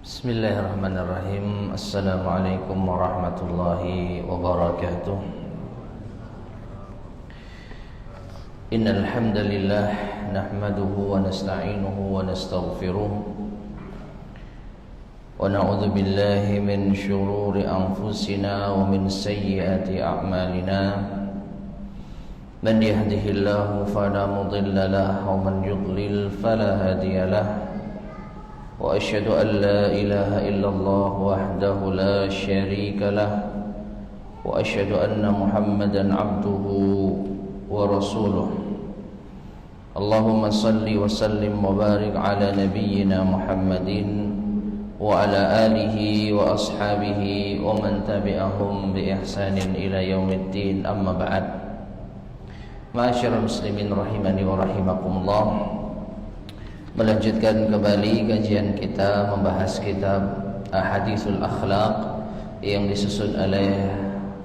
Bismillahirrahmanirrahim. Assalamualaikum warahmatullahi wabarakatuh. Innal hamdalillah nahmaduhu wa nasta'inuhu wa nastaghfiruh wa na'udzu billahi min shururi anfusina wa min sayyiati a'malina. Man yahdihillahu fala mudilla lahu wa man yudlil fala hadiya lahu. وأشهد أن لا إله إلا الله وحده لا شريك له وأشهد أن محمدا عبده ورسوله اللهم صل وسلم وبارك على نبينا محمد وعلى آله وأصحابه ومن تبعهم بإحسان إلى يوم الدين أما بعد معاشر المسلمين رحمني ورحمكم الله. Melanjutkan kembali kajian kita membahas kitab Ahaditsul Akhlaq yang disusun oleh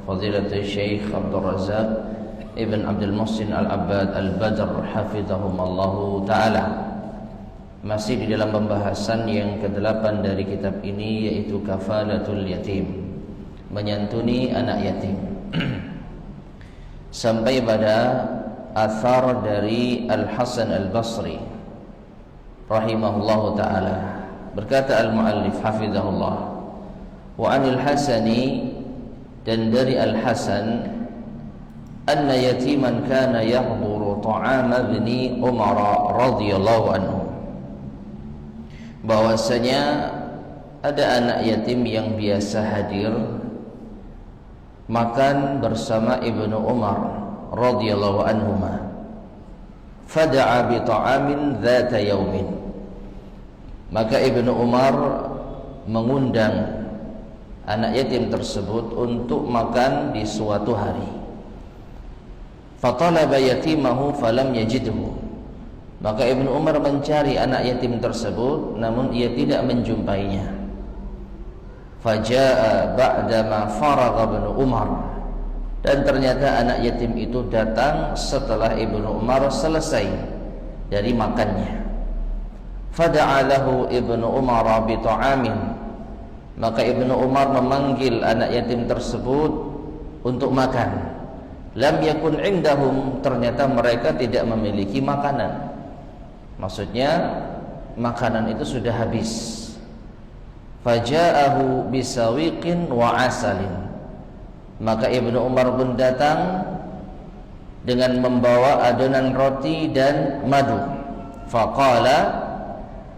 Fadilatul Syekh Abdul Razak Ibn Abdul Muhsin Al-Abbad Al-Badr Hafidhahumallahu Ta'ala. Masih di dalam pembahasan yang ke-8 dari kitab ini, yaitu Kafalatul Yatim, menyantuni anak yatim. Sampai pada athar dari Al-Hasan Al-Basri rahimahullahu ta'ala. Berkata al-muallif hafizahullah, wa anil Hasani, dan dari Al-Hasan, anna yatiman kana yahduru ta'ama ibni Umar radhiyallahu anhu, bahwasanya ada anak yatim yang biasa hadir makan bersama Ibnu Umar radhiyallahu anhuma. Fada'a bi ta'amin dzata yaumin, maka Ibnu Umar mengundang anak yatim tersebut untuk makan di suatu hari. Fatalaba yatimahu falam yajidhu, maka Ibnu Umar mencari anak yatim tersebut namun ia tidak menjumpainya. Faja'a ba'dama faragha Ibnu Umar, dan ternyata anak yatim itu datang setelah Ibnu Umar selesai dari makannya. Fada'a lahu Ibnu Umar bi ta'amin, maka Ibnu Umar memanggil anak yatim tersebut untuk makan. Lam yakun indahum, ternyata mereka tidak memiliki makanan. Maksudnya makanan itu sudah habis. Faja'ahu bisawiqin wa asalin, maka Ibnu Umar pun datang dengan membawa adonan roti dan madu. Faqala,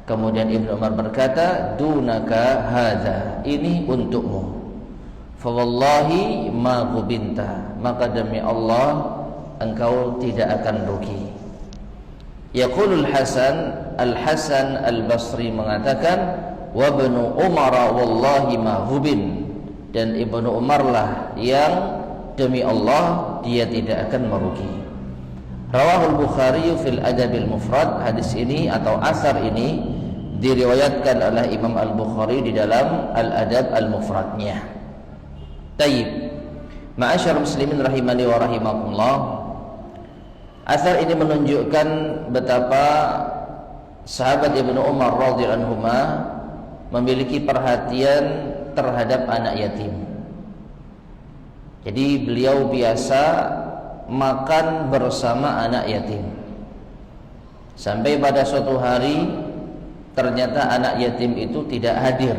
kemudian Ibnu Umar berkata, dunaka hadza, ini untukmu. Fa wallahi ma ghubinta, maka demi Allah engkau tidak akan rugi. Yaqulul Hasan, Al-Hasan Al-Basri mengatakan, wa ibnu Umar wallahi ma ghubin, dan Ibnu Umar lah yang demi Allah dia tidak akan merugi. Rawahul Bukhari fil Adabil Mufrad, hadis ini atau asar ini diriwayatkan oleh Imam Al-Bukhari di dalam Al-Adab Al-Mufradnya. Tayyib, ma'asyar muslimin rahimani wa rahimakumullah, asar ini menunjukkan betapa sahabat Ibnu Umar radhiyallahu anhuma memiliki perhatian terhadap anak yatim. Jadi beliau biasa makan bersama anak yatim. Sampai pada suatu hari ternyata anak yatim itu tidak hadir.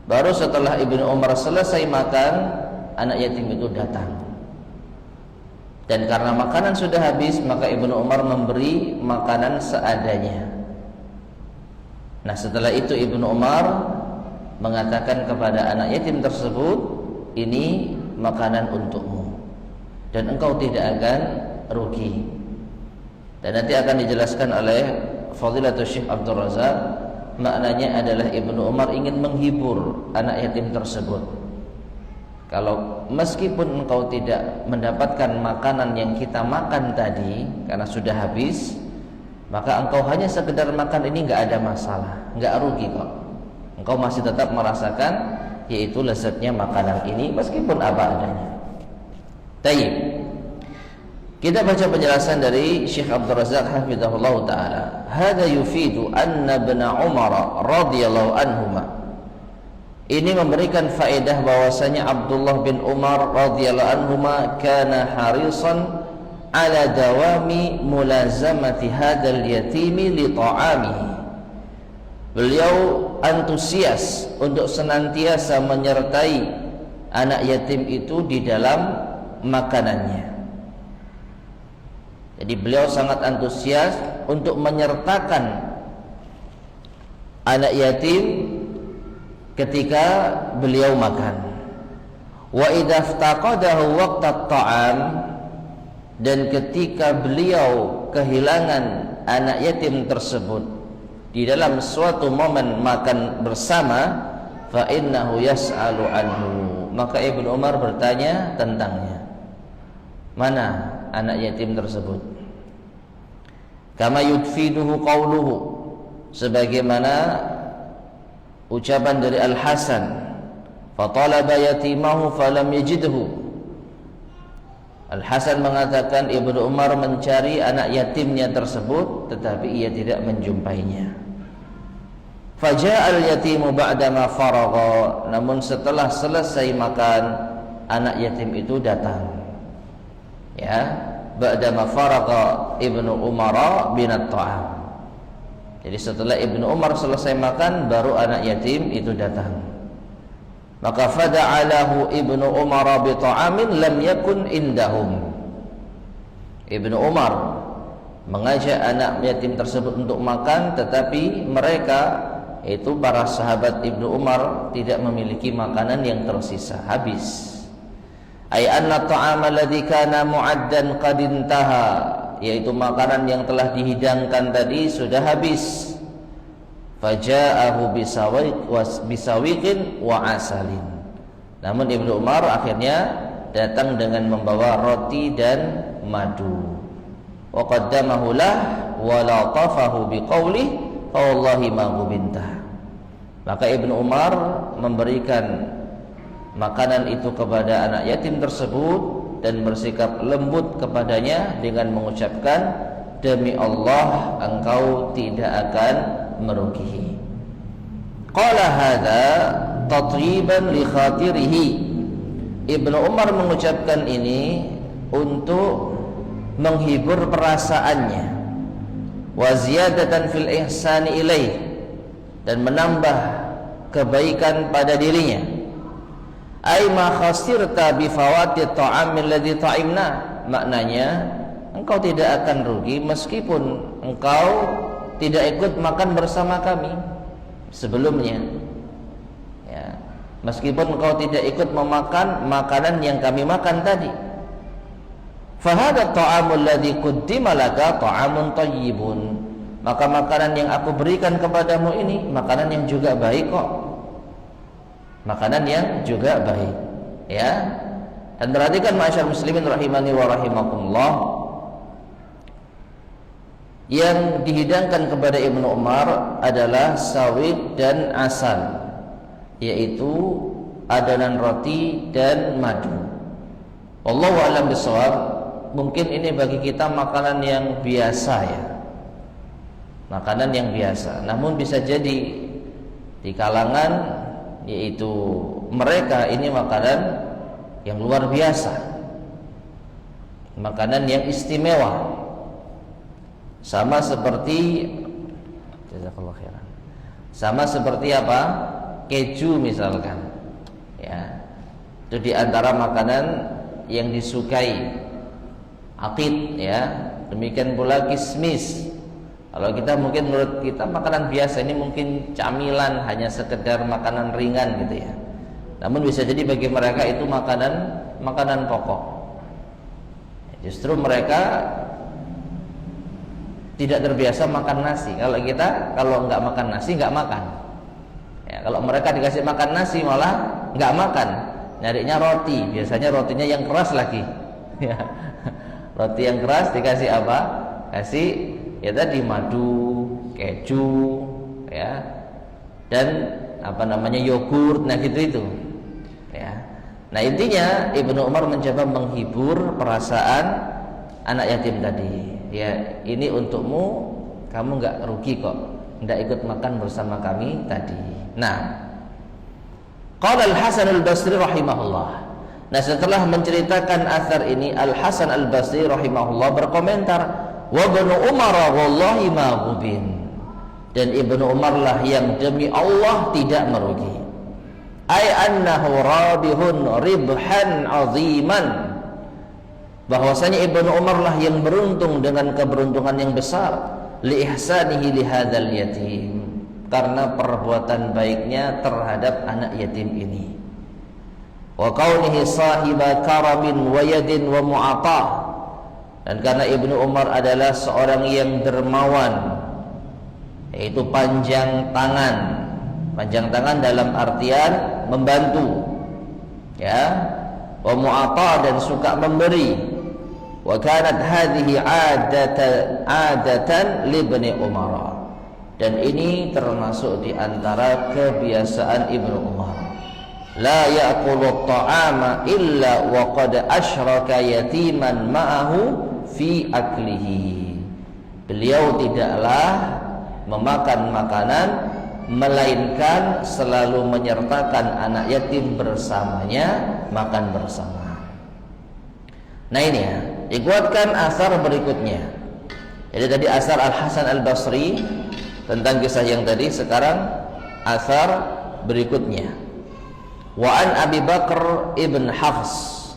Baru setelah Ibnu Umar selesai makan, anak yatim itu datang. Dan karena makanan sudah habis, maka Ibnu Umar memberi makanan seadanya. Nah, setelah itu Ibnu Umar mengatakan kepada anak yatim tersebut, ini makanan untukmu dan engkau tidak akan rugi. Dan nanti akan dijelaskan oleh Fadilatul Syekh Abdul Razak, maknanya adalah Ibnu Umar ingin menghibur anak yatim tersebut. Kalau meskipun engkau tidak mendapatkan makanan yang kita makan tadi karena sudah habis, maka engkau hanya sekedar makan ini enggak ada masalah, enggak rugi kok. Engkau masih tetap merasakan yaitu lezatnya makanan ini meskipun apa adanya. Tayyib. Kita baca penjelasan dari Syekh Abdul Razak hafizahullah taala. Hada yufidu anna ibn Umar radhiyallahu anhuma. Ini memberikan faedah bahwasanya Abdullah bin Umar radhiyallahu anhuma kana harisan ala dawami mulazamati hadzal yatimi li ta'amihi. Beliau antusias untuk senantiasa menyertai anak yatim itu di dalam makanannya. Jadi beliau sangat antusias untuk menyertakan anak yatim ketika beliau makan. Wa idza iftaqadahu waqtat ta'am, dan ketika beliau kehilangan anak yatim tersebut di dalam suatu momen makan bersama, fa innahu yas'alu anhu, maka Ibnu Umar bertanya tentangnya. Mana anak yatim tersebut? Kama yudfiduhu qawluhu, sebagaimana ucapan dari Al-Hasan, fatalaba yatimahu falam yajidhu. Al-Hasan mengatakan Ibnu Umar mencari anak yatimnya tersebut tetapi ia tidak menjumpainya. Faja'al yatimu ba'dama faragha, namun setelah selesai makan anak yatim itu datang. Ya, ba'dama faragha Ibnu Umar bin at-ta'am. Jadi setelah Ibnu Umar selesai makan baru anak yatim itu datang. Maka fada'alahu Ibnu Umar bi ta'amin lam yakun indahum. Ibnu Umar mengajak anak yatim tersebut untuk makan, tetapi mereka itu para sahabat Ibnu Umar tidak memiliki makanan yang tersisa, habis. Ay anna ta'ama alladhi kana mu'addan qad intaha, yaitu makanan yang telah dihidangkan tadi sudah habis. Faja'ahu bisawiqin wa asalin. Namun Ibnu Umar akhirnya datang dengan membawa roti dan madu. Wa qaddamahu lah wa latafahu biqaulih fa wallahi ma gubintah. Maka Ibnu Umar memberikan makanan itu kepada anak yatim tersebut dan bersikap lembut kepadanya dengan mengucapkan, demi Allah engkau tidak akan merugihi. Qala hadza tatriban li khatirihi. Ibnu Umar mengucapkan ini untuk menghibur perasaannya, wa ziyadatan fil ihsani ilaih, dan menambah kebaikan pada dirinya. Ai ma khasirta bi fawati ta'amil ladzi ta'imna, maknanya engkau tidak akan rugi meskipun engkau tidak ikut makan bersama kami sebelumnya, ya, meskipun engkau tidak ikut memakan makanan yang kami makan tadi. Fa hadha ta'amul ladzi quddima laka ta'amun thayyibun, maka makanan yang aku berikan kepadamu ini makanan yang juga baik kok, makanan yang juga baik, ya. Dan perhatikan ma'asyar muslimin rahimani wa rahimakumullah, yang dihidangkan kepada Ibnu Umar adalah sawit dan asal, yaitu adonan roti dan madu. Wallahu a'lam bishawab. Mungkin ini bagi kita makanan yang biasa, ya, makanan yang biasa. Namun bisa jadi di kalangan yaitu mereka ini makanan yang luar biasa, makanan yang istimewa. Sama seperti, jazakallahu khairan, sama seperti apa? Keju misalkan, ya, itu di antara makanan yang disukai aqid, ya. Demikian pula kismis. Kalau kita mungkin menurut kita makanan biasa, ini mungkin camilan, hanya sekedar makanan ringan gitu ya. Namun bisa jadi bagi mereka itu makanan pokok. Justru mereka tidak terbiasa makan nasi. Kalau kita kalau nggak makan nasi nggak makan. Ya, kalau mereka dikasih makan nasi malah nggak makan, nyarinya roti. Biasanya rotinya yang keras lagi. Ya. Roti yang keras dikasih apa? Kasih ya tadi madu, keju, ya, dan apa namanya yogurt, nah gitu itu, ya. Nah intinya Ibnu Umar mencoba menghibur perasaan anak yatim tadi, ya ini untukmu, kamu nggak rugi kok, nggak ikut makan bersama kami tadi. Nah, qala Al-Hasan Al-Basri rahimahullah. Nah, setelah menceritakan athar ini, Al-Hasan Al-Basri rahimahullah berkomentar, wa ibnu Umar wallahi ma ghubin. Dan Ibnu Umar lah yang demi Allah tidak merugi. Ay annahu rabihun ribhan aziman. Bahwasanya Ibnu Umar lah yang beruntung dengan keberuntungan yang besar, li ihsanihi li hadzal yatim, karena perbuatan baiknya terhadap anak yatim ini. Wa kaunihi sahiba karamin wa yadin wa mu'atah. Dan karena Ibnu Umar adalah seorang yang dermawan, yaitu panjang tangan. Panjang tangan dalam artian membantu, ya, wa mu'ata, dan suka memberi. Wa kanat hadhihi adatan li ibni Umar. Dan ini termasuk di antara kebiasaan Ibnu Umar. La ya'kulu at-ta'ama illa wa qad asyraka yatiman ma'ahu fi aklihi. Beliau tidaklah memakan makanan melainkan selalu menyertakan anak yatim bersamanya makan bersama. Nah ini ya, dikuatkan asar berikutnya. Jadi tadi asar Al-Hasan Al-Basri tentang kisah yang tadi, sekarang asar berikutnya. Wa an Abi Bakar ibn Hafs,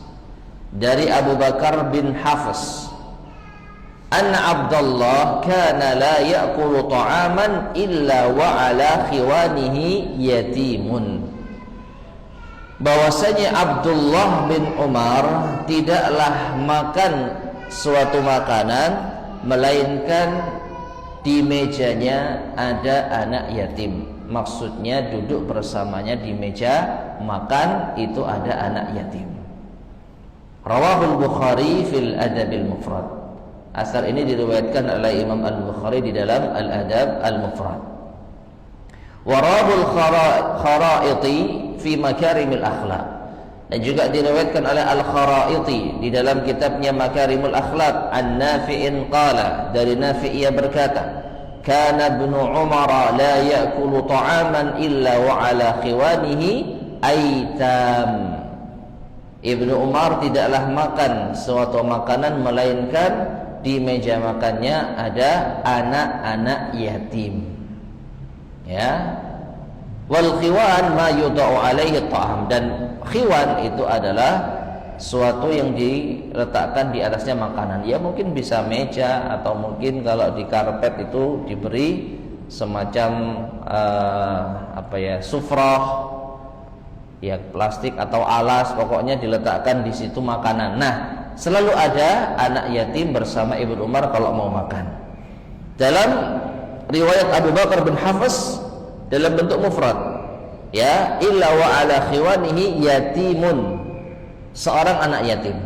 dari Abu Bakar bin Hafs, anna Abdullah kana la ya'kulu ta'aman illa wa ala khiwanihi yatimun. Bahwasanya Abdullah bin Umar tidaklah makan suatu makanan melainkan di mejanya ada anak yatim. Maksudnya duduk bersamanya di meja makan itu ada anak yatim. Rawahul Bukhari fil Adabil Mufrad. Asar ini diriwayatkan oleh Imam Al-Bukhari di dalam Al-Adab Al-Mufrad. Warabul Kharaiti fi Makarimil Akhlaq. Dan juga diriwayatkan oleh Al-Kharaiti di dalam kitabnya Makarimul Akhlaq, an Nafi'in qala, dari Nafi' ia berkata, kana ibnu Umar la ya'kulu ta'aman illa wa ala khiwanihi aitam. Ibnu Umar tidaklah makan suatu makanan melainkan di meja makannya ada anak-anak yatim. Ya. Wal khiwan ma yudau alaihi ta'am, dan khiwan itu adalah suatu yang diletakkan di atasnya makanan. Ya mungkin bisa meja, atau mungkin kalau di karpet itu diberi semacam sufrah, ya plastik atau alas, pokoknya diletakkan di situ makanan. Nah, selalu ada anak yatim bersama Ibnu Umar kalau mau makan. Dalam riwayat Abu Bakar bin Hafs dalam bentuk mufrad, ya, illa wa ala khiwanihi yatimun, seorang anak yatim.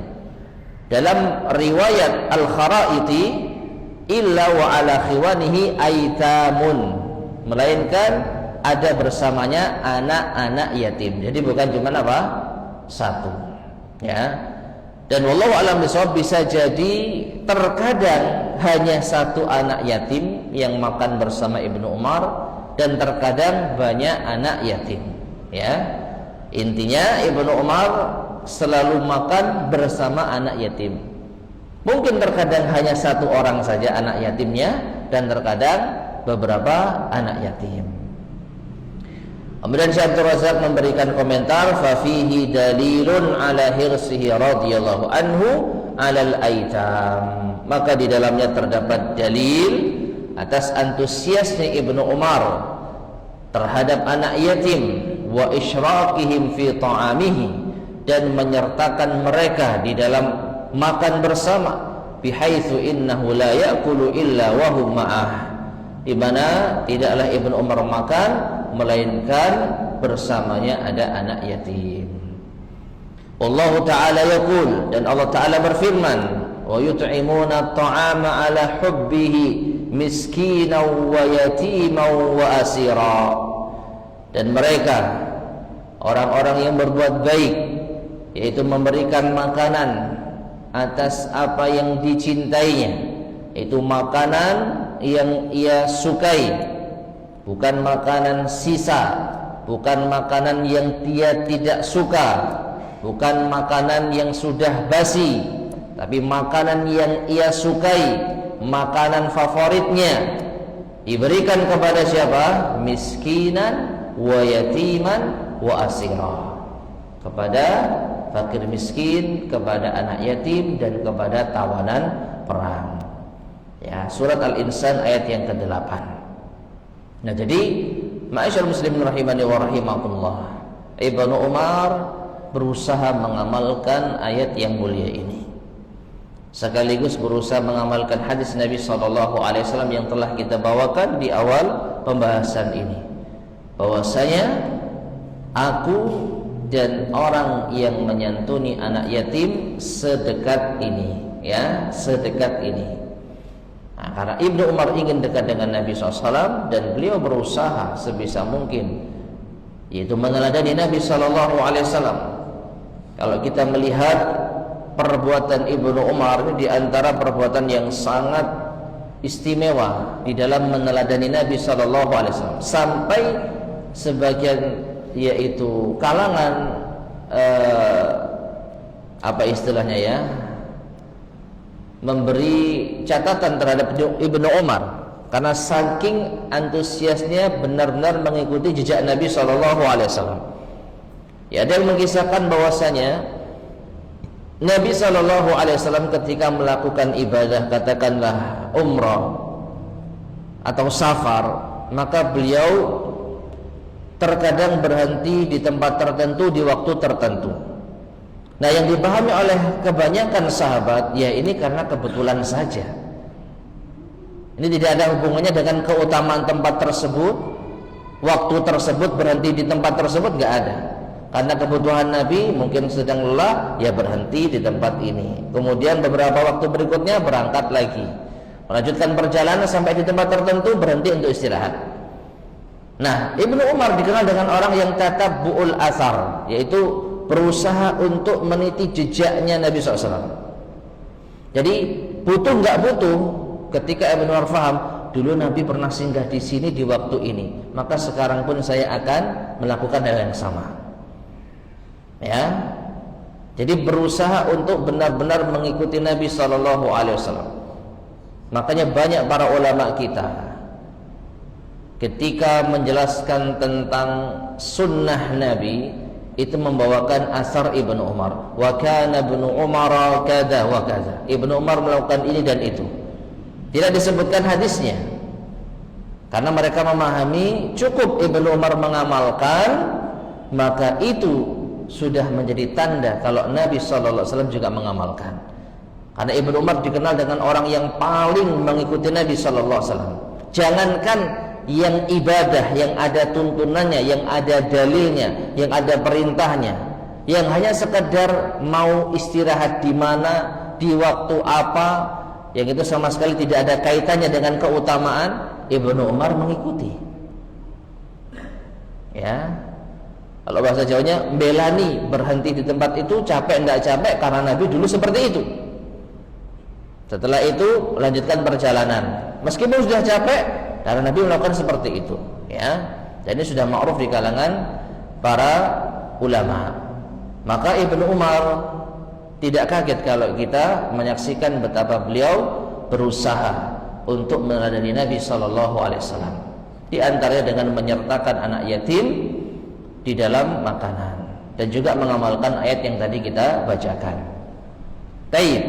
Dalam riwayat Al-Kharaiti, illa wa ala khiwanihi aitamun, melainkan ada bersamanya anak-anak yatim. Jadi bukan cuma satu, ya. Dan wallahu a'lam bishawab, bisa jadi terkadang hanya satu anak yatim yang makan bersama Ibnu Umar, dan terkadang banyak anak yatim, ya. Intinya Ibnu Umar selalu makan bersama anak yatim. Mungkin terkadang hanya satu orang saja anak yatimnya, dan terkadang beberapa anak yatim. Kemudian Syekh Abdul Razak memberikan komentar, fa fihi dalilun ala hirsihi radhiyallahu anhu alal aitam. Maka di dalamnya terdapat dalil atas antusiasnya Ibnu Umar terhadap anak yatim, wa isyraqihim fi ta'amihi, dan menyertakan mereka di dalam makan bersama, bihaitsu innahu la ya'kulu illa wa hum ma'ah, di mana tidaklah Ibnu Umar makan melainkan bersamanya ada anak yatim. Allah Ta'ala yaqul, dan Allah Ta'ala berfirman, wa yut'imuna at-ta'ama ala hubbihi miskinan wa yatiman wa asira. Dan mereka, orang-orang yang berbuat baik, yaitu memberikan makanan atas apa yang dicintainya, itu makanan yang ia sukai, bukan makanan sisa, bukan makanan yang dia tidak suka, bukan makanan yang sudah basi, tapi makanan yang ia sukai, makanan favoritnya, diberikan kepada siapa? Miskinan wa yatiman wa asira, kepada fakir miskin, kepada anak yatim, dan kepada tawanan perang. Ya, surat Al-Insan ayat yang ke-8. Nah, jadi ma'asyar muslimin rahimani wa rahimakumullah, Ibnu Umar berusaha mengamalkan ayat yang mulia ini, sekaligus berusaha mengamalkan hadis Nabi SAW yang telah kita bawakan di awal pembahasan ini, bahwasanya aku dan orang yang menyantuni anak yatim sedekat ini, ya, sedekat ini. Nah, karena Ibnu Umar ingin dekat dengan Nabi SAW dan beliau berusaha sebisa mungkin, yaitu meneladani Nabi SAW. Kalau kita melihat perbuatan Ibnu Umar di antara perbuatan yang sangat istimewa di dalam meneladani Nabi SAW, sampai sebagian yaitu kalangan apa istilahnya ya, memberi catatan terhadap Ibnu Umar karena saking antusiasnya benar-benar mengikuti jejak Nabi SAW. Ya, ada yang mengisahkan bahwasanya Nabi SAW ketika melakukan ibadah, katakanlah umrah atau safar, maka beliau terkadang berhenti di tempat tertentu di waktu tertentu. Nah, yang dipahami oleh kebanyakan sahabat, ya ini karena kebetulan saja. Ini tidak ada hubungannya dengan keutamaan tempat tersebut, waktu tersebut, berhenti di tempat tersebut, nggak ada. Karena kebutuhan Nabi mungkin sedang lelah, ya berhenti di tempat ini. Kemudian beberapa waktu berikutnya berangkat lagi, melanjutkan perjalanan sampai di tempat tertentu, berhenti untuk istirahat. Nah, Ibnu Umar dikenal dengan orang yang tatabbu'ul athar, yaitu berusaha untuk meniti jejaknya Nabi SAW. Jadi butuh nggak butuh, ketika Ibnu Umar faham, dulu Nabi pernah singgah di sini di waktu ini, maka sekarang pun saya akan melakukan hal yang sama. Ya, jadi berusaha untuk benar-benar mengikuti Nabi SAW. Makanya banyak para ulama kita ketika menjelaskan tentang sunnah Nabi itu membawakan asar Ibnu Umar. Wa kana Ibnu Umar kada wa kada. Ibnu Umar melakukan ini dan itu. Tidak disebutkan hadisnya, karena mereka memahami cukup Ibnu Umar mengamalkan, maka itu sudah menjadi tanda kalau Nabi SAW juga mengamalkan. Karena Ibnu Umar dikenal dengan orang yang paling mengikuti Nabi SAW. Jangankan yang ibadah, yang ada tuntunannya, yang ada dalilnya, yang ada perintahnya, yang hanya sekedar mau istirahat di mana, di waktu apa, yang itu sama sekali tidak ada kaitannya dengan keutamaan, Ibnu Umar mengikuti. Ya, kalau bahasa Jawanya, belani, berhenti di tempat itu, capek enggak capek, karena Nabi dulu seperti itu. Setelah itu lanjutkan perjalanan, meskipun sudah capek, karena Nabi melakukan seperti itu, ya. Dan ini sudah ma'ruf di kalangan para ulama. Maka Ibnu Umar tidak kaget kalau kita menyaksikan betapa beliau berusaha untuk meneladani Nabi SAW. Di antaranya dengan menyertakan anak yatim di dalam makanan, dan juga mengamalkan ayat yang tadi kita bacakan. Taib.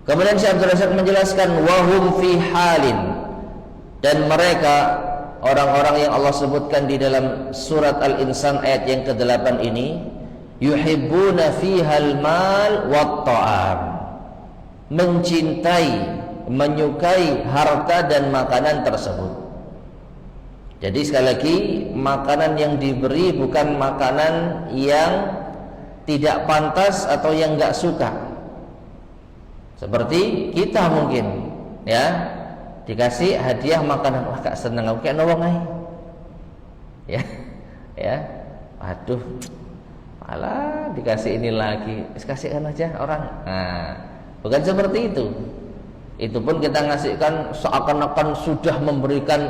Kemudian Syekh Abdul Razak menjelaskan wahum fi halin, dan mereka orang-orang yang Allah sebutkan di dalam surat Al-Insan ayat yang ke-8 ini, yuhibbuna fihal mal wat ta'am, mencintai, menyukai harta dan makanan tersebut. Jadi sekali lagi, makanan yang diberi bukan makanan yang tidak pantas atau yang enggak suka. Seperti kita mungkin, ya, dikasih hadiah makanan, wah gak seneng aku kayak nolong aja. Ya. Aduh, Malah dikasih ini lagi, kasihkan aja orang. Nah, bukan seperti itu. Itu pun kita ngasihkan seakan-akan sudah memberikan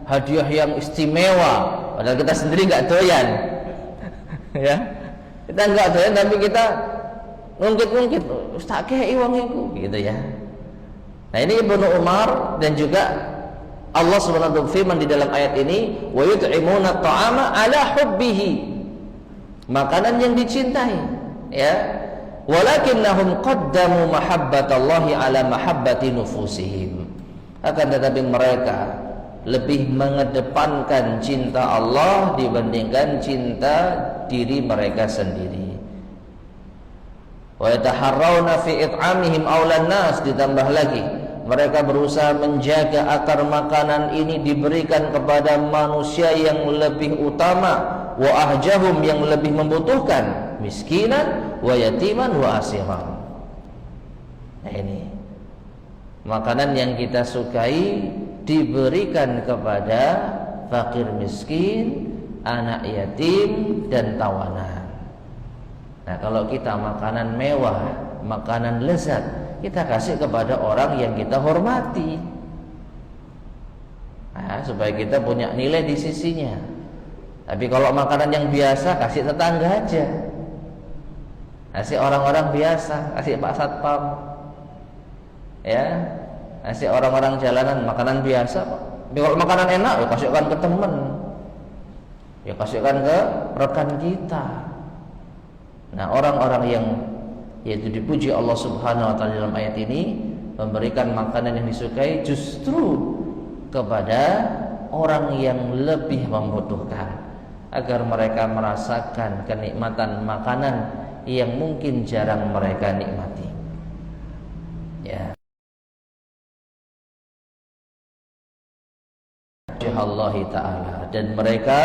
hadiah yang istimewa, padahal kita sendiri nggak doyan. Ya, kita nggak doyan, tapi kita ngungkit-ngungkit, tak kei wong iku, gitu ya. Nah, ini Ibnu Umar dan juga Allah Subhanahu wa ta'ala firman di dalam ayat ini, wa yut'imuna at'ama ala hubbihi, makanan yang dicintai, ya. Walakinnahum qaddamu mahabbatallahi ala mahabbati nufusihim, akan tetapi mereka lebih mengedepankan cinta Allah dibandingkan cinta diri mereka sendiri. Wa yataharrauna fi it'amihim aulan nas, ditambah lagi mereka berusaha menjaga agar makanan ini diberikan kepada manusia yang lebih utama, wa ahjahum, yang lebih membutuhkan, miskinan wa yatiman wa asiran. Nah, ini makanan yang kita sukai diberikan kepada fakir miskin, anak yatim dan tawanan. Nah, kalau kita makanan mewah, makanan lezat, kita kasih kepada orang yang kita hormati, nah, supaya kita punya nilai di sisinya. Tapi kalau makanan yang biasa, kasih tetangga aja, kasih orang-orang biasa, kasih Pak Satpam, ya, kasih orang-orang jalanan makanan biasa. Tapi kalau makanan enak, ya kasihkan ke teman, ya kasihkan ke rekan kita. Nah, orang-orang yang yaitu dipuji Allah Subhanahu wa ta'ala dalam ayat ini, memberikan makanan yang disukai justru kepada orang yang lebih membutuhkan, agar mereka merasakan kenikmatan makanan yang mungkin jarang mereka nikmati, ya. Allah Ta'ala, dan mereka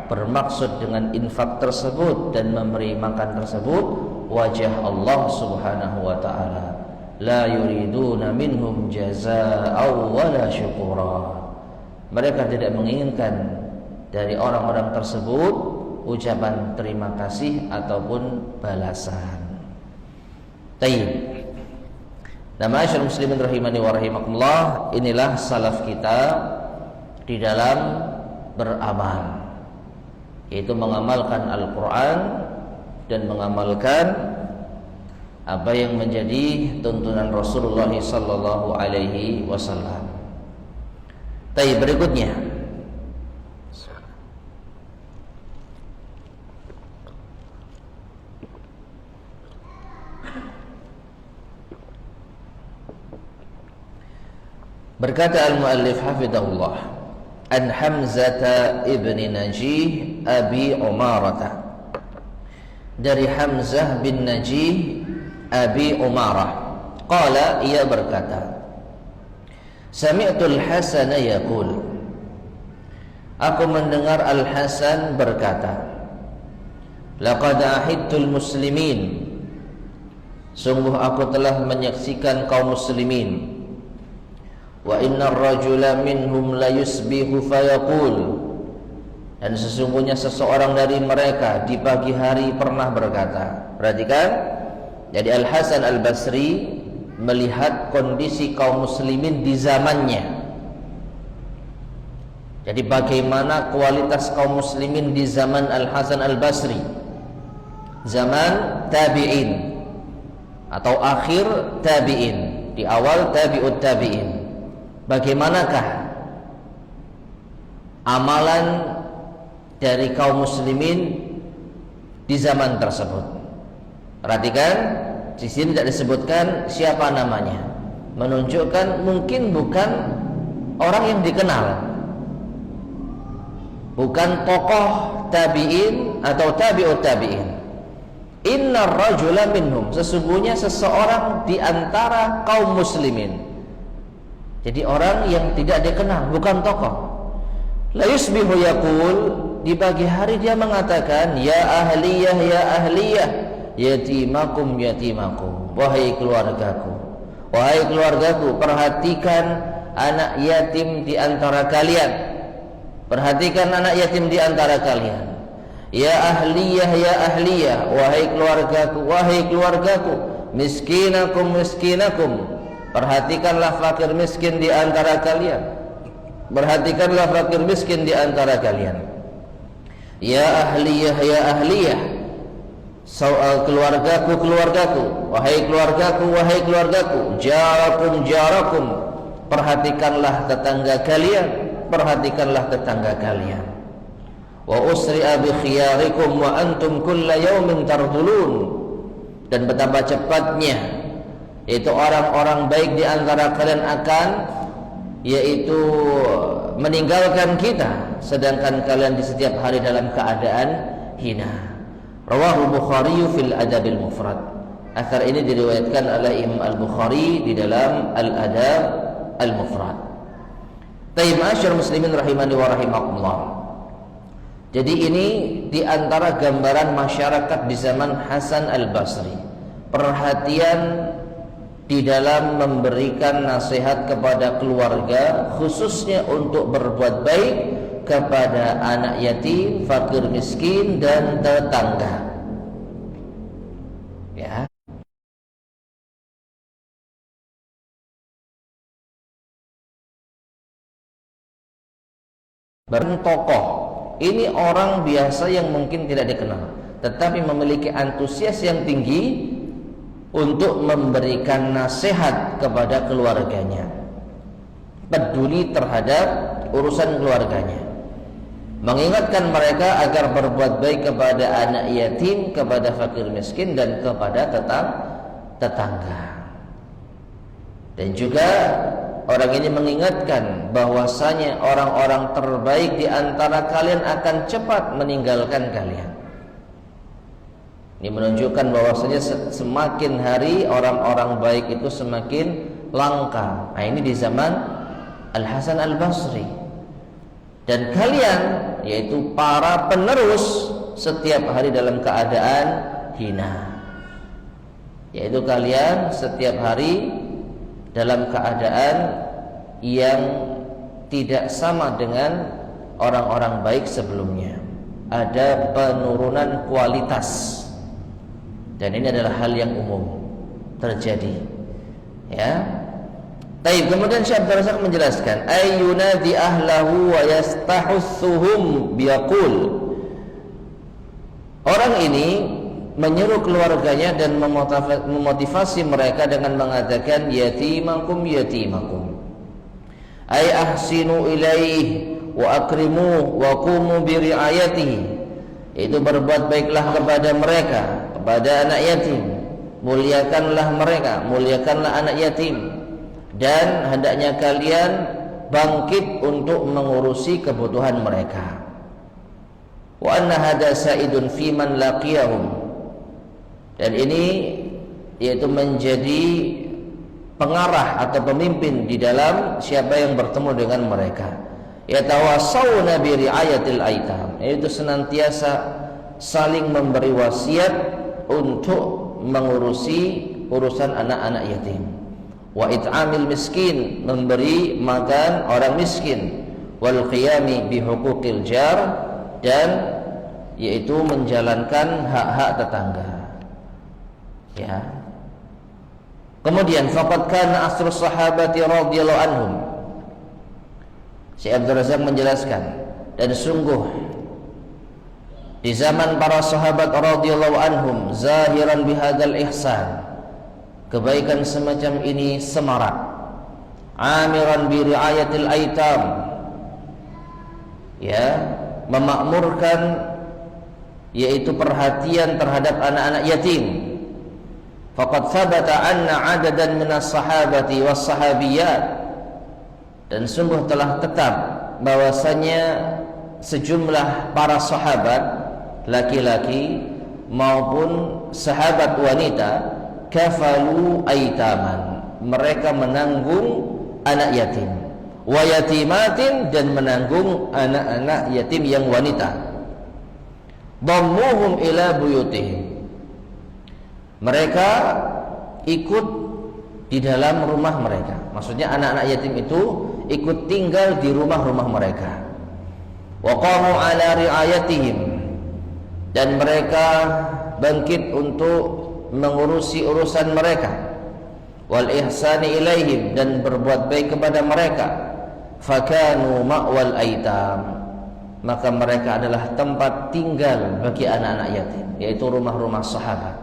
bermaksud dengan infak tersebut dan memberi makan tersebut wajah Allah Subhanahu wa ta'ala, la yuriduna minhum jazaa'aw wala syukura. Mereka tidak menginginkan dari orang-orang tersebut ucapan terima kasih ataupun balasan. Tayyib. Nah, ma'asyiral muslimin rahimani wa rahimakumullah, inilah salaf kita di dalam beramal, yaitu mengamalkan Al-Quran dan mengamalkan apa yang menjadi tuntunan Rasulullah sallallahu alaihi wasallam. Tapi berikutnya, berkata al-muallif hafidhahullah, an Hamzah ibn Najih Abi Umarah, dari Hamzah bin Najih Abi Umarah, qala, ia berkata, sami'tul Hasan yaqul, aku mendengar Al-Hasan berkata, laqad ahidtul muslimin, sungguh aku telah menyaksikan kaum muslimin, wa innar rajula minhum la yusbihu fayaqul, dan sesungguhnya seseorang dari mereka di pagi hari pernah berkata. Perhatikan, jadi Al-Hasan Al-Basri melihat kondisi kaum muslimin di zamannya. Jadi bagaimana kualitas kaum muslimin di zaman Al-Hasan Al-Basri, zaman tabi'in atau akhir tabi'in, di awal tabi'ut tabi'in. Bagaimanakah amalan dari kaum muslimin di zaman tersebut? Perhatikan, di sini tidak disebutkan siapa namanya, menunjukkan mungkin bukan orang yang dikenal, bukan tokoh tabi'in atau tabi'ut tabi'in. Innar rajula minhum, sesungguhnya seseorang di antara kaum muslimin. Jadi orang yang tidak dikenal, bukan tokoh. La yusbihu yaqul, di pagi hari dia mengatakan, ya ahliyah, ya ahliyah, yatimakum yatimakum, wahai keluargaku, wahai keluargaku, perhatikan anak yatim di antara kalian, perhatikan anak yatim di antara kalian. Ya ahliyah, ya ahliyah, wahai keluargaku, wahai keluargaku, miskinakum, miskinakum, perhatikanlah fakir miskin di antara kalian, perhatikanlah fakir miskin di antara kalian. Ya ahliyah, ya ahliyah, keluargaku, keluargaku, wahai keluargaku, wahai keluargaku, jarakum, jarakum, perhatikanlah tetangga kalian, perhatikanlah tetangga kalian. Wa usri'a bi khiyarikum wa antum kulla yawmin tardulun, dan betapa cepatnya yaitu orang-orang baik di antara kalian akan yaitu meninggalkan kita, sedangkan kalian di setiap hari dalam keadaan hina. Rawahu Bukhari fil Adabil Mufrad. Athar ini diriwayatkan oleh Imam Al-Bukhari di dalam Al-Adab Al-Mufrad. Tayyib ma'asyar muslimin rahimani wa rahimakumullah. Jadi ini di antara gambaran masyarakat di zaman Hasan Al-Basri. Perhatian di dalam memberikan nasihat kepada keluarga, khususnya untuk berbuat baik kepada anak yatim, fakir miskin, dan tetangga. Ya. Tokoh ini orang biasa yang mungkin tidak dikenal, tetapi memiliki antusias yang tinggi untuk memberikan nasihat kepada keluarganya, peduli terhadap urusan keluarganya, mengingatkan mereka agar berbuat baik kepada anak yatim, kepada fakir miskin, dan kepada tetangga. Dan juga orang ini mengingatkan bahwasanya orang-orang terbaik di antara kalian akan cepat meninggalkan kalian. Ini menunjukkan bahwasanya semakin hari orang-orang baik itu semakin langka. Nah, ini di zaman Al-Hasan Al-Basri. Dan kalian, yaitu para penerus, setiap hari dalam keadaan hina. Yaitu kalian setiap hari dalam keadaan yang tidak sama dengan orang-orang baik sebelumnya. Ada penurunan kualitas. Dan ini adalah hal yang umum terjadi. Ya. Baik, kemudian Syekh Abdul Razak menjelaskan, ayyunadi ahlahu wa yastahussuhum biyaqul. Orang ini menyeru keluarganya dan memotivasi mereka dengan mengatakan yatimakum yatimakum. Ay ahsinu ilaih wa akrimu wa qumu bi riayatihi. Itu berbuat baiklah kepada mereka, kepada anak yatim. Muliakanlah mereka, muliakanlah anak yatim, dan hendaknya kalian bangkit untuk mengurusi kebutuhan mereka. Wa anna hada sa'idun fi man laqiyahum. Dan ini yaitu menjadi pengarah atau pemimpin di dalam siapa yang bertemu dengan mereka. Yatawasawna bi riayatil aitam, yaitu senantiasa saling memberi wasiat untuk mengurusi urusan anak-anak yatim. Wa it'amil miskin, memberi makan orang miskin. Wal qiyami bi huquqil jar, dan yaitu menjalankan hak-hak tetangga. Ya. Kemudian faqad kana asrus sahabati radhiyallahu anhum. Syekh Abdul Razak menjelaskan, dan sungguh di zaman para sahabat radhiyallahu anhum zahiran bihadzal ihsan, kebaikan semacam ini semarak. Amiran bi riayatil aitam, ya, memakmurkan yaitu perhatian terhadap anak-anak yatim. Faqad thabata anna adadan minas sahabati was sahabiyat, dan sungguh telah tetap bahwasanya sejumlah para sahabat laki-laki maupun sahabat wanita kafalu aitaman, mereka menanggung anak yatim, wa yatimatin, dan menanggung anak-anak yatim yang wanita. Dhammuhum ila buyutihim, mereka ikut di dalam rumah mereka. Maksudnya anak-anak yatim itu ikut tinggal di rumah-rumah mereka. Wa qamu ala riayatihim, dan mereka bangkit untuk mengurusi urusan mereka, wal ihsani ilaihim, dan berbuat baik kepada mereka, fakanu ma'wal aitam, maka mereka adalah tempat tinggal bagi anak-anak yatim, yaitu rumah-rumah sahabat,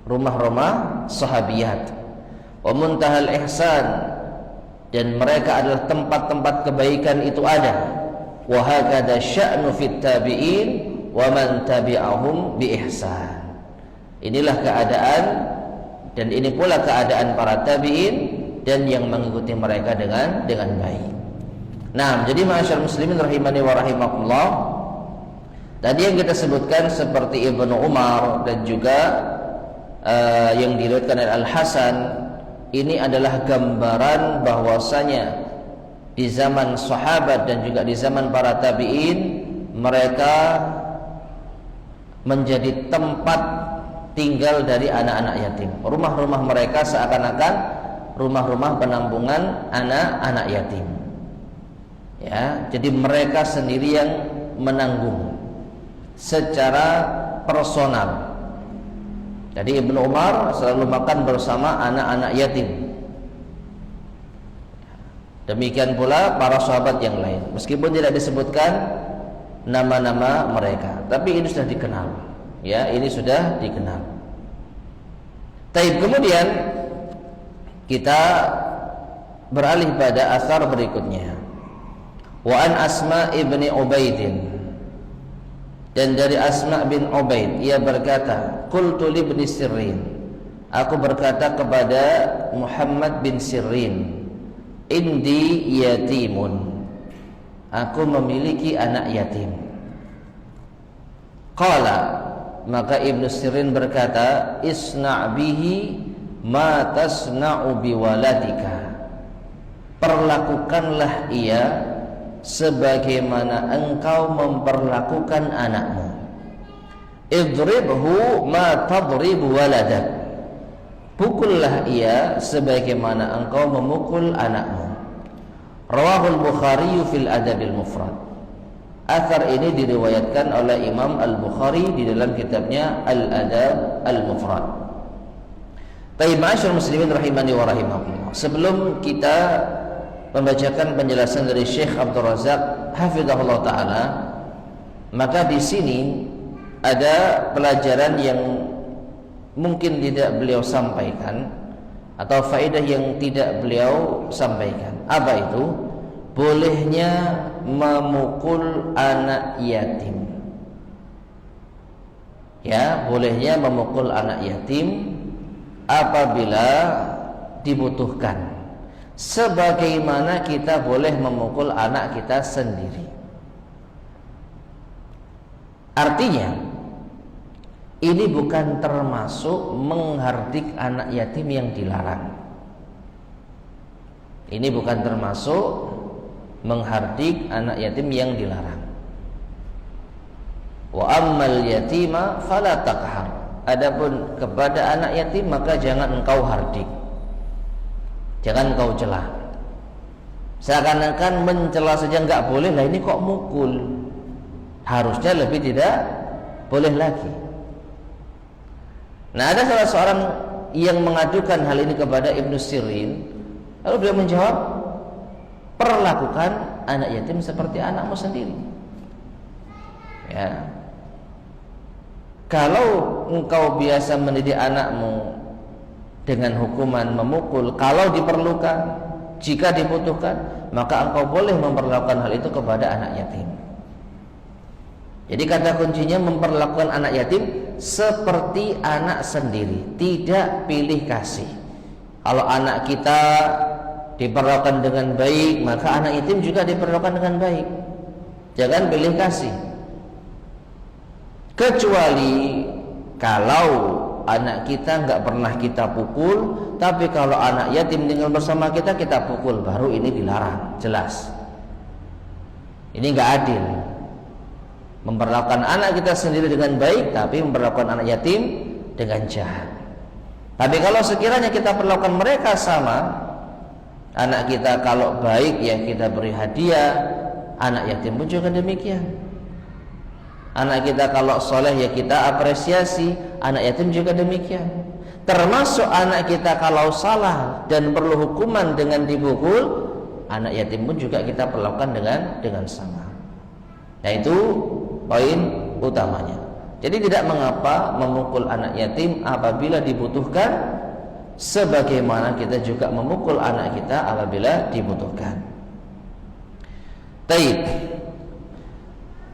rumah-rumah sahabiyat. Wa muntahal ihsan, dan mereka adalah tempat-tempat kebaikan itu ada. Wa hakadha sya'nu fit tabi'in wa man tabi'ahum bi ihsan. Inilah keadaan, dan ini pula keadaan para tabi'in dan yang mengikuti mereka dengan baik. Nah, jadi ma'asyar muslimin rahimani wa rahimakumullah, tadi yang kita sebutkan seperti Ibnu Umar dan juga yang diriwayatkan oleh Al-Hasan, ini adalah gambaran bahwasanya di zaman sahabat dan juga di zaman para tabi'in, mereka menjadi tempat tinggal dari anak-anak yatim. Rumah-rumah mereka seakan-akan rumah-rumah penampungan anak-anak yatim. Ya, jadi mereka sendiri yang menanggung secara personal. Jadi Ibnu Umar selalu makan bersama anak-anak yatim. Demikian pula para sahabat yang lain, meskipun tidak disebutkan nama-nama mereka, tapi ini sudah dikenal. Ya, ini sudah dikenal. Taib, kemudian kita beralih pada asar berikutnya. Wa an Asma ibni Ubaidin, dan dari Asma bin Ubaid, ia berkata, qultu li ibni Sirrin, aku berkata kepada Muhammad bin Sirrin, indi yatimun, aku memiliki anak yatim. Qala, maka Ibnu Sirrin berkata, isna' bihi ma tasna'u biwaladika, perlakukanlah ia sebagaimana engkau memperlakukan anakmu. Idribhu ma tadribu waladak, pukullah ia sebagaimana engkau memukul anakmu. Rawahul Bukhari fil Adabil Mufrad. Athar ini diriwayatkan oleh Imam Al-Bukhari di dalam kitabnya Al-Adab Al-Mufrad. Taib, ma'asyar muslimin rahimani wa rahimakumullah, sebelum kita membacakan penjelasan dari Syekh Abdul Razak hafizahullah taala, maka di sini ada pelajaran yang mungkin tidak beliau sampaikan, atau faedah yang tidak beliau sampaikan. Apa itu? Bolehnya memukul anak yatim. Ya, bolehnya memukul anak yatim apabila dibutuhkan, sebagaimana kita boleh memukul anak kita sendiri. Artinya, ini bukan termasuk menghardik anak yatim yang dilarang. Ini bukan termasuk menghardik anak yatim yang dilarang. Wa ammal yatima fala taqhar, adapun kepada anak yatim maka jangan engkau hardik, jangan engkau celah. Seakan-akan mencela saja enggak boleh, lah ini kok mukul, harusnya lebih tidak boleh lagi. Nah, ada salah seorang yang mengadukan hal ini kepada Ibnu Sirrin, lalu beliau menjawab, perlakukan anak yatim seperti anakmu sendiri. Ya, kalau engkau biasa mendidik anakmu dengan hukuman memukul, kalau diperlukan, jika dibutuhkan, maka engkau boleh memperlakukan hal itu kepada anak yatim. Jadi kata kuncinya memperlakukan anak yatim seperti anak sendiri, tidak pilih kasih. Kalau anak kita diperlakukan dengan baik, maka anak yatim juga diperlakukan dengan baik. Jangan pilih kasih. Kecuali kalau anak kita nggak pernah kita pukul, tapi kalau anak yatim tinggal bersama kita, kita pukul, baru ini dilarang, jelas. Ini nggak adil. Memperlakukan anak kita sendiri dengan baik, tapi memperlakukan anak yatim dengan jahat. Tapi kalau sekiranya kita perlakukan mereka sama, anak kita kalau baik ya kita beri hadiah, anak yatim pun juga demikian. Anak kita kalau soleh ya kita apresiasi, anak yatim juga demikian. Termasuk anak kita kalau salah dan perlu hukuman dengan dipukul, anak yatim pun juga kita perlakukan dengan sama. Nah itu poin utamanya. Jadi tidak mengapa memukul anak yatim apabila dibutuhkan, sebagaimana kita juga memukul anak kita apabila dibutuhkan. Taib.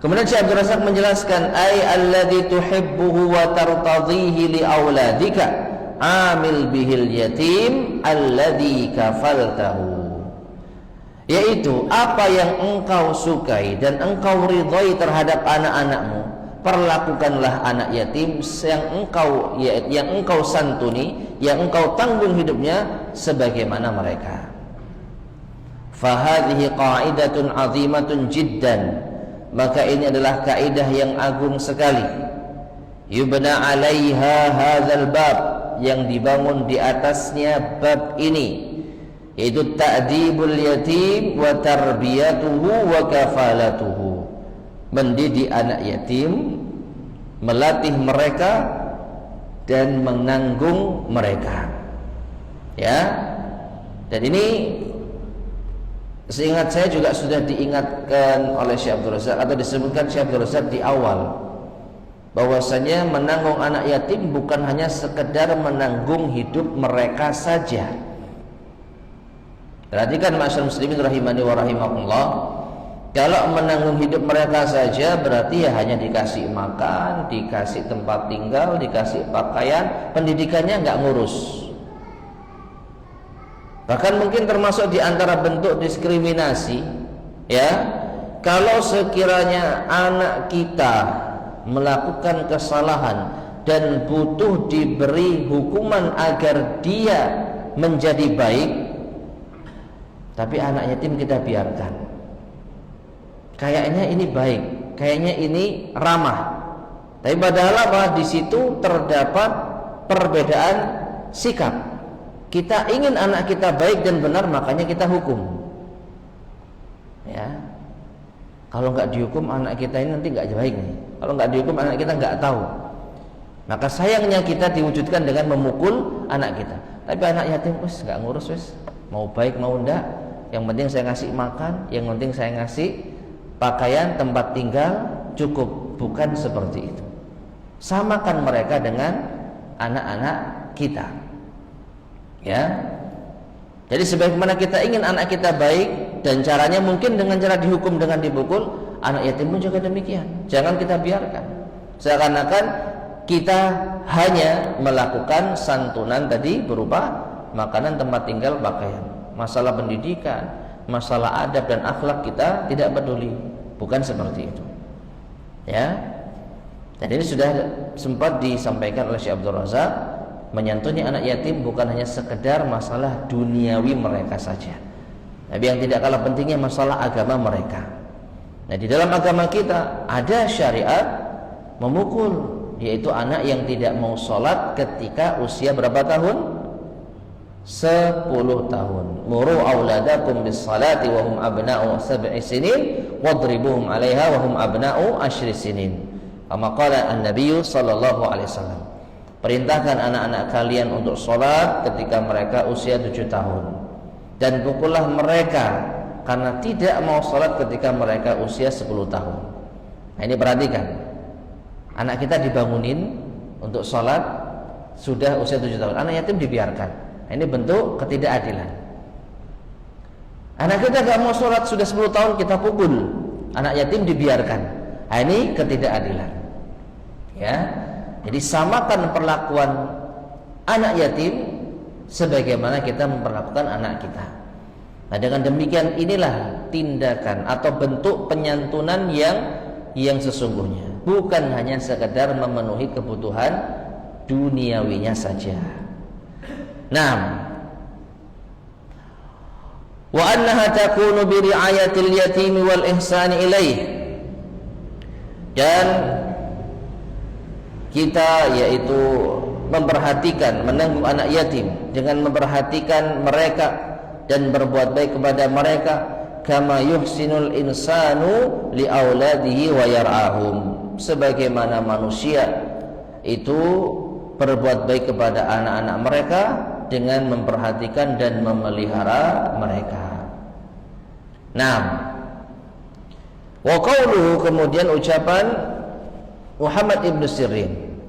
Kemudian Syekh Abdul Razak menjelaskan, ay alladzi tuhibbuhu wa tartadhihi li auladika amil bihil yatim alladzi kafaltahu. Yaitu apa yang engkau sukai dan engkau ridhai terhadap anak-anakmu, perlakukanlah anak yatim yang engkau santuni, yang engkau tanggung hidupnya sebagaimana mereka. Fahadhihi qa'idatun 'azimatun jiddan. Maka ini adalah kaidah yang agung sekali. Yubna 'alaiha hadzal bab, yang dibangun di atasnya bab ini, yaitu ta'dibul yatim wa tarbiyatuhu wa kafalatuhu. Mendidik anak yatim, melatih mereka dan menanggung mereka. Ya. Dan ini seingat saya juga sudah diingatkan oleh Syekh Abdul Razak, atau disebutkan Syekh Abdul Razak di awal, bahwasanya menanggung anak yatim bukan hanya sekedar menanggung hidup mereka saja. Perhatikan ma'asyiral muslimin rahimani wa rahimakumullah. Kalau menanggung hidup mereka saja berarti ya hanya dikasih makan, dikasih tempat tinggal, dikasih pakaian, pendidikannya nggak ngurus. Bahkan mungkin termasuk di antara bentuk diskriminasi, ya, kalau sekiranya anak kita melakukan kesalahan dan butuh diberi hukuman agar dia menjadi baik, tapi anak yatim kita biarkan. Kayaknya ini baik, kayaknya ini ramah, tapi padahal apa? Di situ terdapat perbedaan sikap. Kita ingin anak kita baik dan benar, makanya kita hukum. Ya, kalau nggak dihukum anak kita ini nanti nggak baik nih. Kalau nggak dihukum anak kita nggak tahu. Maka sayangnya kita diwujudkan dengan memukul anak kita. Tapi anak yatim wes nggak ngurus wes, mau baik mau enggak, yang penting saya ngasih makan, yang penting saya ngasih pakaian, tempat tinggal, cukup. Bukan seperti itu. Samakan mereka dengan anak-anak kita. Ya, jadi sebagaimana kita ingin anak kita baik, dan caranya mungkin dengan cara dihukum, dengan dipukul, anak yatim pun juga demikian. Jangan kita biarkan seakan-akan kita hanya melakukan santunan tadi berupa makanan, tempat tinggal, pakaian. Masalah pendidikan, masalah adab dan akhlak kita tidak peduli. Bukan seperti itu. Ya, dan ini sudah sempat disampaikan oleh Syekh Abdul Razak. Menyantuni anak yatim bukan hanya sekedar masalah duniawi mereka saja, tapi yang tidak kalah pentingnya masalah agama mereka. Nah, di dalam agama kita ada syariat memukul, yaitu anak yang tidak mau sholat ketika usia berapa tahun? 10 tahun. Muru auladakum bis salati wa hum abna'u 7 sinin wadribuhum 'alaiha wa hum abna'u 10 sinin. Kama qala an-nabiy sallallahu alaihi wasallam. Perintahkan anak-anak kalian untuk sholat ketika mereka usia 7 tahun, dan pukullah mereka karena tidak mau sholat ketika mereka usia 10 tahun. Nah, ini perhatikan, anak kita dibangunin untuk sholat sudah usia 7 tahun, anak yatim dibiarkan. Nah, ini bentuk ketidakadilan. Anak kita gak mau sholat sudah 10 tahun, kita pukul, anak yatim dibiarkan. Nah, ini ketidakadilan. Ya, jadi samakan perlakuan anak yatim sebagaimana kita memperlakukan anak kita. Nah, dengan demikian inilah tindakan atau bentuk penyantunan yang sesungguhnya, bukan hanya sekedar memenuhi kebutuhan duniawinya saja. Nah, wa annaha takunu bi ri'ayatil yatim wal ihsan ilaih. Dan kita yaitu memperhatikan, menanggung anak yatim dengan memperhatikan mereka dan berbuat baik kepada mereka, kama yuhsinul insanu li auladihi wa yar'ahum, sebagaimana manusia itu berbuat baik kepada anak-anak mereka dengan memperhatikan dan memelihara mereka. Naam. Wa qauluhu, kemudian ucapan Muhammad ibn Sirin,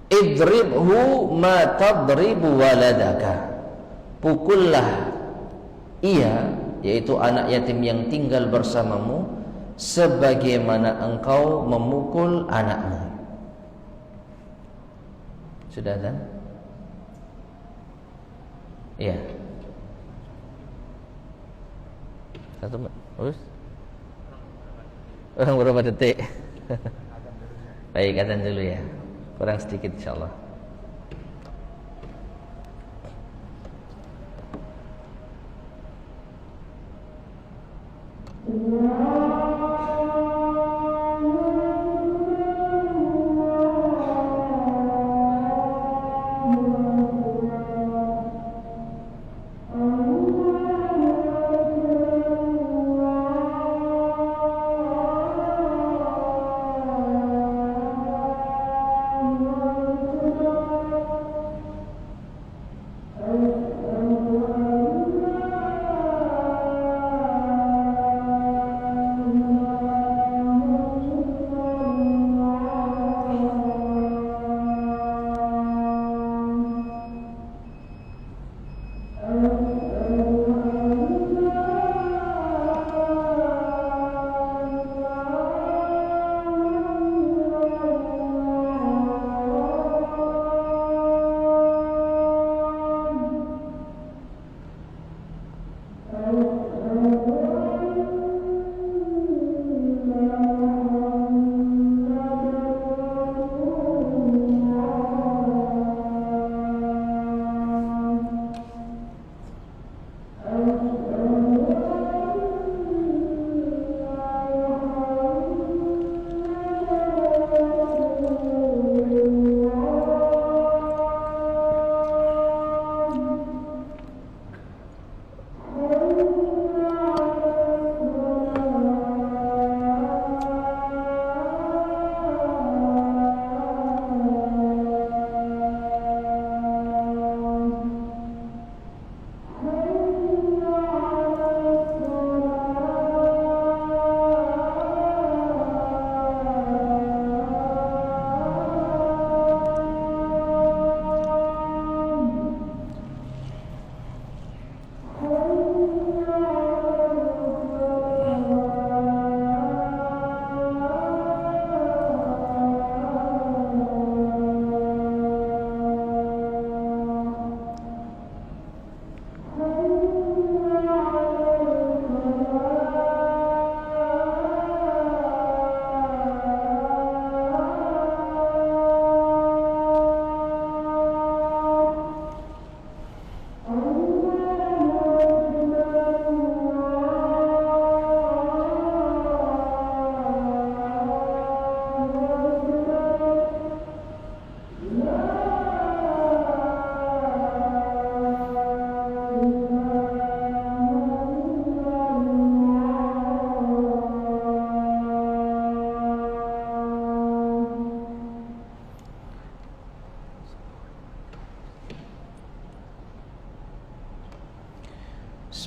idribhu ma tadribu waladaka, pukullah ia, yaitu anak yatim yang tinggal bersamamu, sebagaimana engkau memukul anakmu. Sudah kan? Iya. Satu menit. Terus? Orang berapa detik? Baik, azan dulu ya. Kurang sedikit insyaallah.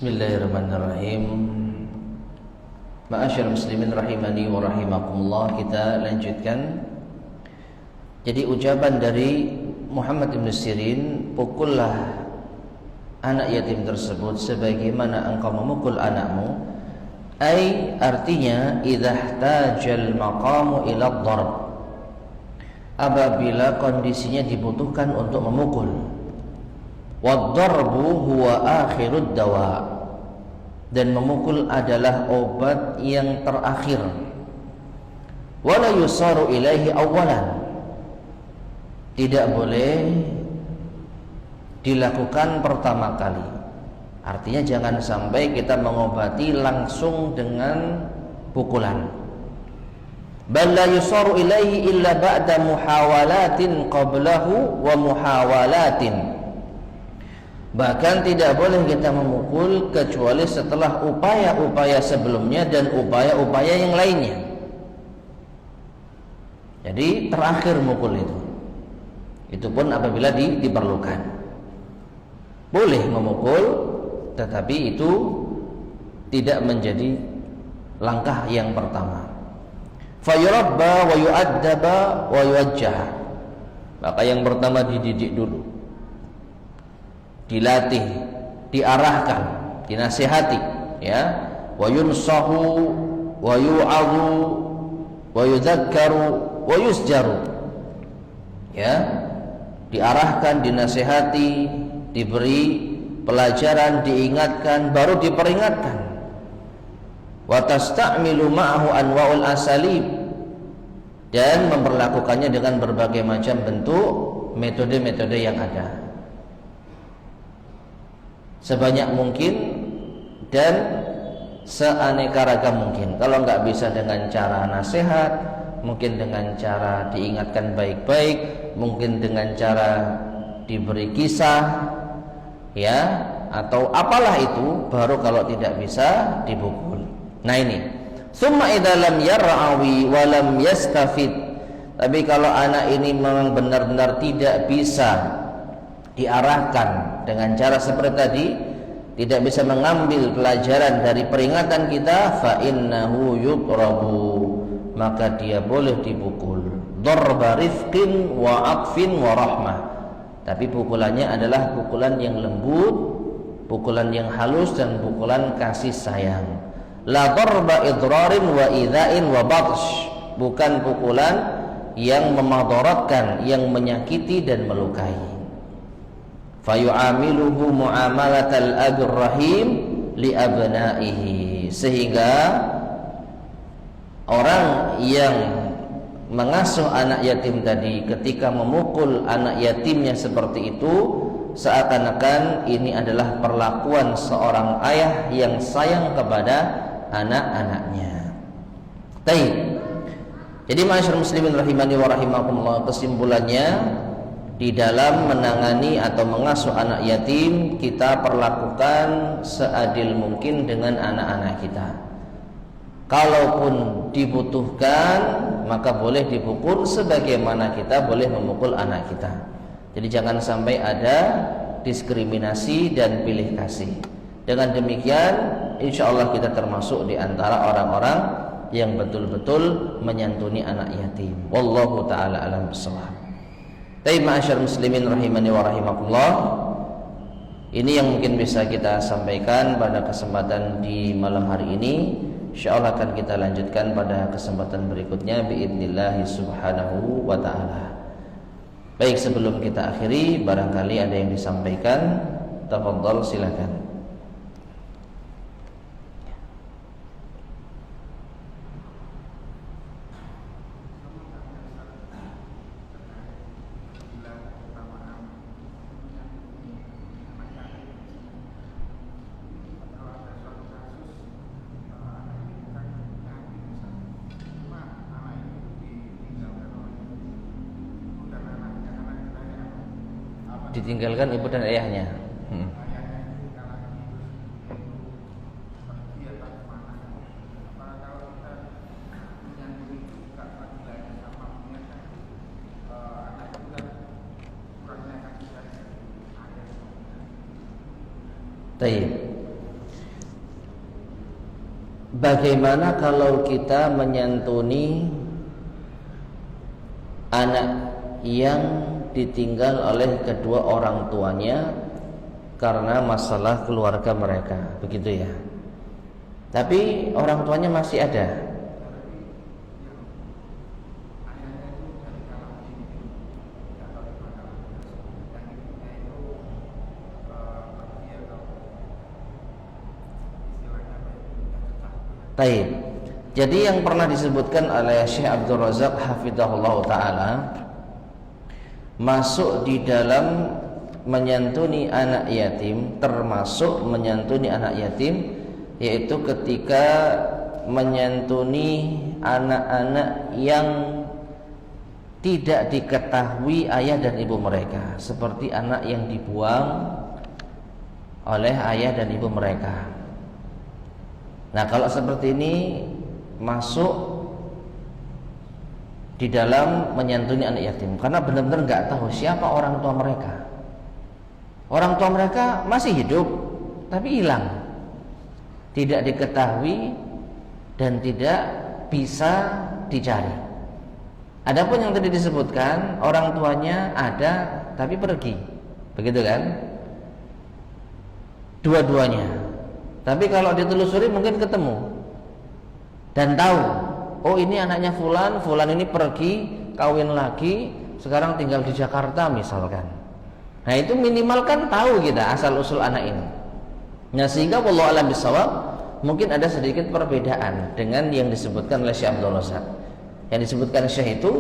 Bismillahirrahmanirrahim. Ma'asyar muslimin rahimani wa rahimakumullah. Kita lanjutkan. Jadi ucapan dari Muhammad ibn Sirin, pukullah anak yatim tersebut sebagaimana engkau memukul anakmu. Ai, artinya idhahtajal maqamu ila dharb, apabila kondisinya dibutuhkan untuk memukul. Wad-darbu huwa akhirud dawa, dan memukul adalah obat yang terakhir. Wala yusaru ilaihi awalan, tidak boleh dilakukan pertama kali. Artinya jangan sampai kita mengobati langsung dengan pukulan. Bal la yusaru ilaihi illa ba'da muhawalatin qablahu wa muhawalatin. Bahkan tidak boleh kita memukul kecuali setelah upaya-upaya sebelumnya dan upaya-upaya yang lainnya. Jadi terakhir mukul itu pun apabila diperlukan. Boleh memukul, tetapi itu tidak menjadi langkah yang pertama. Fayurabba wa yu'addaba wa yuwajjah. Maka yang pertama dididik dulu, dilatih, diarahkan, dinasihati, ya. Wa yunsahu wa yu'adhu wa yudzakkaru wa yusjaru. Ya, diarahkan, dinasihati, diberi pelajaran, diingatkan, baru diperingatkan. Wa tasta'milu ma'ahu anwa'ul asalib, dan memperlakukannya dengan berbagai macam bentuk metode-metode yang ada, sebanyak mungkin dan seaneka ragam mungkin. Kalau nggak bisa dengan cara nasihat, mungkin dengan cara diingatkan baik-baik, mungkin dengan cara diberi kisah, ya, atau apalah itu, baru kalau tidak bisa dipukul. Nah ini, summa idza lam yar'awi wa lam yastafid. Tapi kalau anak ini memang benar-benar tidak bisa diarahkan dengan cara seperti tadi, tidak bisa mengambil pelajaran dari peringatan kita, fa innahu yudrabu, maka dia boleh dipukul. Darba rifqin wa aqfin wa rahmah. Tapi pukulannya adalah pukulan yang lembut, pukulan yang halus, dan pukulan kasih sayang. La darba idrarin wa idzain wa batsh, bukan pukulan yang memadaratkan, yang menyakiti dan melukai. Fayu'amiluhu mu'amalatal abir rahim li abnaihi, sehingga orang yang mengasuh anak yatim tadi ketika memukul anak yatimnya seperti itu, seakan-akan ini adalah perlakuan seorang ayah yang sayang kepada anak-anaknya. Baik. Jadi masyarakat muslimin rahimani wa rahimakumullah, kesimpulannya, di dalam menangani atau mengasuh anak yatim, kita perlakukan seadil mungkin dengan anak-anak kita. Kalaupun dibutuhkan, maka boleh dipukul sebagaimana kita boleh memukul anak kita. Jadi jangan sampai ada diskriminasi dan pilih kasih. Dengan demikian, insya Allah kita termasuk di antara orang-orang yang betul-betul menyantuni anak yatim. Wallahu ta'ala alam bissawab. Baik ma'asyar muslimin rahimani wa rahimakumullah, ini yang mungkin bisa kita sampaikan pada kesempatan di malam hari ini. InsyaAllah akan kita lanjutkan pada kesempatan berikutnya biidnillahi subhanahu wa ta'ala. Baik, sebelum kita akhiri, barangkali ada yang disampaikan, tafadhal, silakan. Ditinggalkan ibu dan ayahnya. Baik. Bagaimana kalau kita menyantuni anak yang ditinggal oleh kedua orang tuanya karena masalah keluarga mereka, begitu ya. Tapi orang tuanya masih ada. Baik. Jadi yang pernah disebutkan oleh Syekh Abdul Razak hafizahullah taala, masuk di dalam menyantuni anak yatim, termasuk menyantuni anak yatim, yaitu ketika menyantuni anak-anak yang tidak diketahui ayah dan ibu mereka, seperti anak yang dibuang oleh ayah dan ibu mereka. Nah, kalau seperti ini masuk di dalam menyantuni anak yatim, karena benar-benar nggak tahu siapa orang tua mereka. Orang tua mereka masih hidup tapi hilang, tidak diketahui dan tidak bisa dicari. Adapun yang tadi disebutkan, orang tuanya ada tapi pergi, begitu kan? Dua-duanya. Tapi kalau ditelusuri mungkin ketemu dan tahu, oh ini anaknya fulan, fulan ini pergi kawin lagi, sekarang tinggal di Jakarta misalkan. Nah itu minimal kan tahu kita asal usul anak ini. Nah sehingga wallahu a'lam bishawab, mungkin ada sedikit perbedaan dengan yang disebutkan oleh Syekh Abdul Razak. Yang disebutkan Syekh itu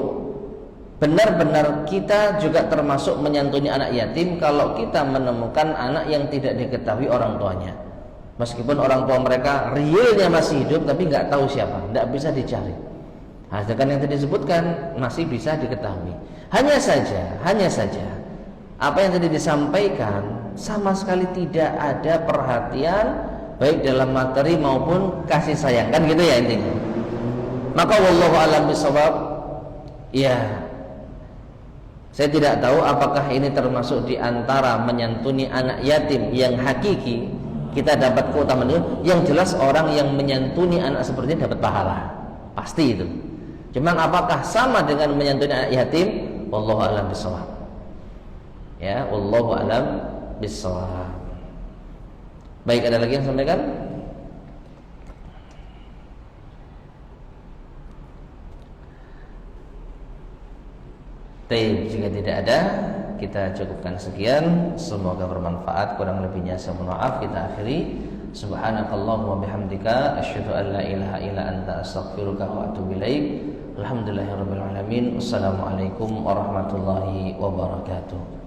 benar-benar kita juga termasuk menyantuni anak yatim kalau kita menemukan anak yang tidak diketahui orang tuanya. Meskipun orang tua mereka realnya masih hidup tapi nggak tahu siapa, nggak bisa dicari. Nah, sedangkan yang tadi disebutkan masih bisa diketahui. Hanya saja apa yang tadi disampaikan sama sekali tidak ada perhatian baik dalam materi maupun kasih sayang, kan gitu ya intinya. Maka wallahu a'lam bishawab, ya saya tidak tahu apakah ini termasuk di antara menyantuni anak yatim yang hakiki kita dapat keutamaan itu. Yang jelas orang yang menyantuni anak seperti ini dapat pahala, pasti itu. Cuman apakah sama dengan menyantuni anak yatim? Wallahu a'lam bishawab. Ya, wallahu a'lam bishawab. Baik, ada lagi yang sampaikan? Baik, jika tidak ada, kita cukupkan sekian. Semoga bermanfaat. Kurang lebihnya saya mohon maaf. Kita akhiri. Subhanakallahumma bihamdika asyhadu an la ilaha illa anta astaghfiruka wa atubu ilaik. Alhamdulillahirabbil alamin. Wassalamualaikum warahmatullahi wabarakatuh.